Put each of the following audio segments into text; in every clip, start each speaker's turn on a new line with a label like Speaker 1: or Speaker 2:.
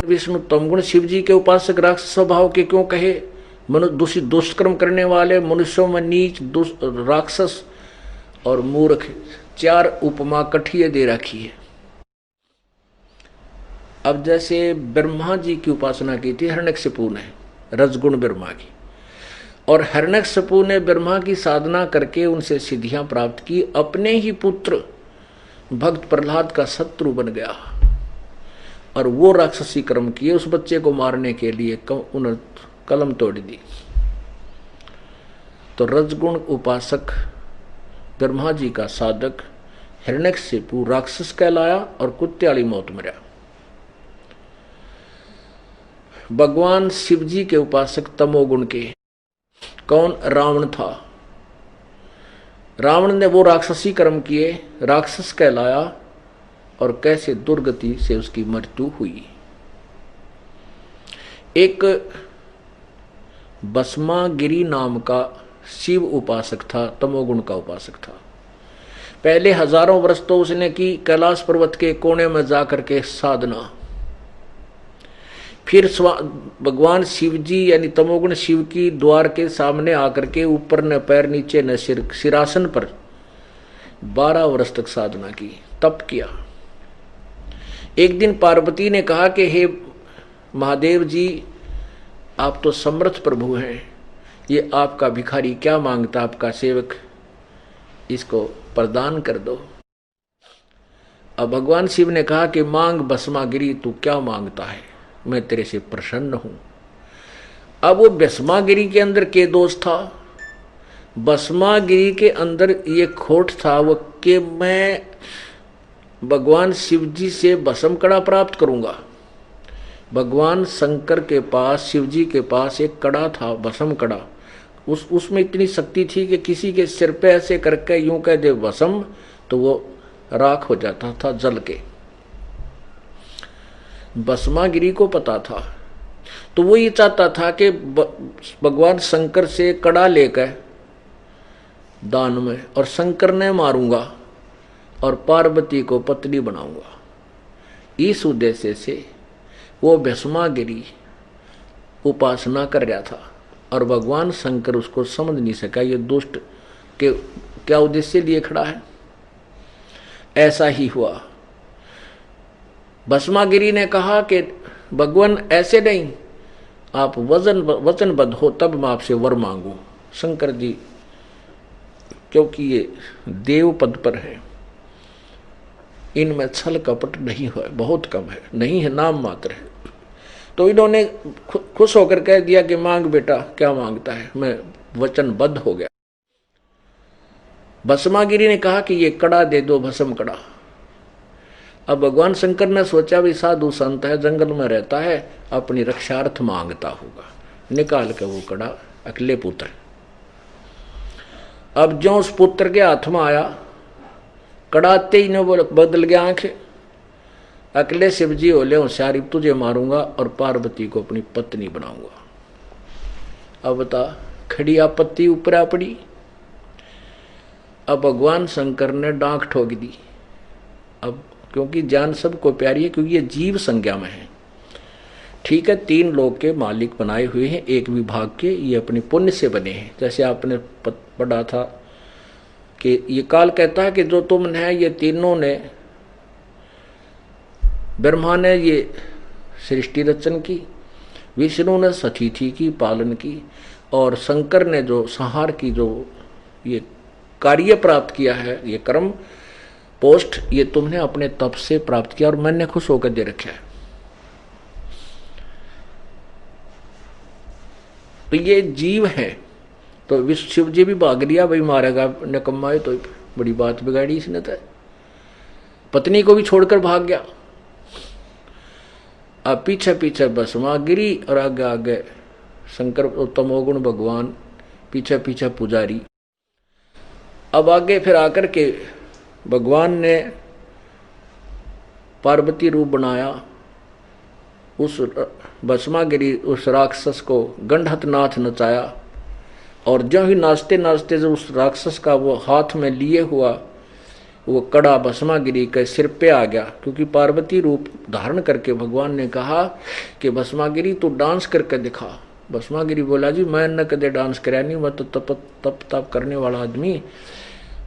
Speaker 1: विष्णु तमगुण शिव जी के उपासक राक्षस स्वभाव के क्यों कहे? मनुष्य दुष्कर्म करने वाले, मनुष्यों में नीच, राक्षस और मूर्ख, चार उपमा कठिए दे रखी है। अब जैसे ब्रह्मा जी की उपासना की थी हिरण्यकशिपु ने, रजगुण ब्रह्मा की, और हिरण्यकशिपु ने ब्रह्मा की साधना करके उनसे सिद्धियां प्राप्त की। अपने ही पुत्र भक्त प्रहलाद का शत्रु बन गया और वो राक्षसी कर्म किए, उस बच्चे को मारने के लिए उन्होंने कलम तोड़ दी। तो रजगुण उपासक ब्रह्मा जी का साधक हिरण्यकशिपु राक्षस कहलाया और कुत्ते वाली मौत मरा। भगवान शिव जी के उपासक तमोगुण के कौन? रावण था। रावण ने वो राक्षसी कर्म किए, राक्षस कहलाया और कैसे दुर्गति से उसकी मृत्यु हुई। एक भस्मागिरी नाम का शिव उपासक था, तमोगुण का उपासक था। पहले हजारों वर्ष तो उसने की कैलाश पर्वत के कोने में जाकर के साधना। फिर भगवान शिव जी यानी तमोगुण शिव की द्वार के सामने आकर के ऊपर न पैर नीचे न सिर, सिरासन पर 12 वर्ष तक साधना की, तप किया। एक दिन पार्वती ने कहा कि हे महादेव जी, आप तो समर्थ प्रभु हैं, ये आपका भिखारी क्या मांगता, आपका सेवक, इसको प्रदान कर दो। अब भगवान शिव ने कहा कि मांग भस्मागिरी, तू क्या मांगता है, मैं तेरे से प्रसन्न हूं। अब वो भस्मागिरी के अंदर के दोष था? भस्मागिरी के अंदर ये खोट था वो कि मैं भगवान शिव जी से भस्म कड़ा प्राप्त करूंगा। भगवान शंकर के पास, शिव जी के पास एक कड़ा था, भस्म कड़ा। उसमें इतनी शक्ति थी कि किसी के सिर पे ऐसे करके यूं कह दे भस्म, तो वो राख हो जाता था जल के। भस्मागिरी को पता था, तो वो ये चाहता था कि भगवान शंकर से कड़ा लेकर दान में, और शंकर ने मारूंगा और पार्वती को पत्नी बनाऊंगा। इस उद्देश्य से वो भस्मागिरी उपासना कर रहा था और भगवान शंकर उसको समझ नहीं सका, ये दुष्ट के क्या उद्देश्य लिए खड़ा है। ऐसा ही हुआ। भस्मागिरी ने कहा कि भगवान ऐसे नहीं, आप वचनबद्ध हो तब मैं आपसे वर मांगू। शंकर जी क्योंकि ये देव पद पर है, इनमें छल कपट नहीं है, बहुत कम है, नहीं है, नाम मात्र है। तो इन्होंने खुश होकर कह दिया कि मांग बेटा, क्या मांगता है, मैं वचनबद्ध हो गया। भस्मागिरी ने कहा कि ये कड़ा दे दो, भस्म कड़ा। अब भगवान शंकर ने सोचा भी साधु संत है, जंगल में रहता है, अपनी रक्षार्थ मांगता होगा। निकाल के वो कड़ा अकेले पुत्र। अब जो उस पुत्र के हाथ में आया, कड़ाते ही ने वो बदल गया आंख। अकेले शिव जी बोले, होशियारी, तुझे मारूंगा और पार्वती को अपनी पत्नी बनाऊंगा। अब बता, खड़ी आपत्ति ऊपर आ पड़ी। अब भगवान शंकर ने डांक ठोक दी। अब क्योंकि जान सबको प्यारी है, क्योंकि ये जीव संज्ञा में है। ठीक है, 3 लोक के मालिक बनाए हुए हैं, एक विभाग के, ये अपनी पुण्य से बने हैं। जैसे आपने पढ़ा था कि ये काल कहता है कि जो तुमने है, ये तीनों ने, ब्रह्मा ने ये सृष्टि रचन की, विष्णु ने सतिथि की पालन की, और शंकर ने जो संहार की जो ये कार्य प्राप्त किया है, ये कर्म पोस्ट, ये तुमने अपने तप से प्राप्त किया और मैंने खुश होकर दे रखा है। तो ये जीव है, तो शिव जी भी भाग लिया, भाई मारेगा निकम्मा है, तो बड़ी बात बिगाड़ी इसने। तो पत्नी को भी छोड़कर भाग गया। अब पीछे पीछे भस्मागिरी और आगे आगे शंकर तमोगुण भगवान, पीछे पीछे पुजारी। अब आगे फिर आकर के भगवान ने पार्वती रूप बनाया, उस भस्मागिरी उस राक्षस को गंडहत नाथ नचाया, और जो ही नाचते नाचते जो उस राक्षस का वो हाथ में लिए हुआ वो कड़ा भस्मागिरी के सिर पे आ गया, क्योंकि पार्वती रूप धारण करके भगवान ने कहा कि भस्मागिरी तू डांस करके दिखा। भस्मागिरी बोला जी मैं न कदे डांस कराया नहीं, मैं तो तप करने वाला आदमी।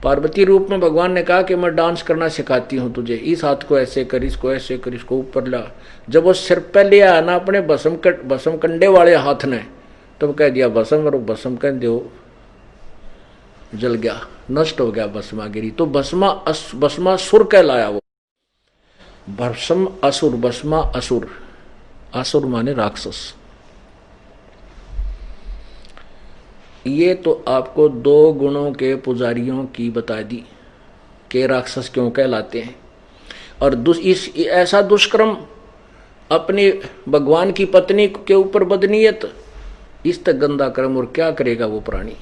Speaker 1: पार्वती रूप में भगवान ने कहा कि मैं डांस करना सिखाती हूँ तुझे, इस हाथ को ऐसे कर, इसको ऐसे कर, इसको ऊपर ला। जब वो सिर पे लिया ना अपने भस्म कंडे वाले हाथ ने, तब कह दिया भस्म, और भस्म कह दो जल गया, नष्ट हो गया भस्मागिरी। तो भस्मासुर कहलाया वो। भस्म असुर, भस्मा असुर, असुर माने राक्षस। ये तो आपको 2 गुणों के पुजारियों की बता दी कि राक्षस क्यों कहलाते हैं। और ऐसा दुष्कर्म अपनी भगवान की पत्नी के ऊपर बदनीयत, इस तक गंदा कर्म और क्या करेगा वो प्राणी।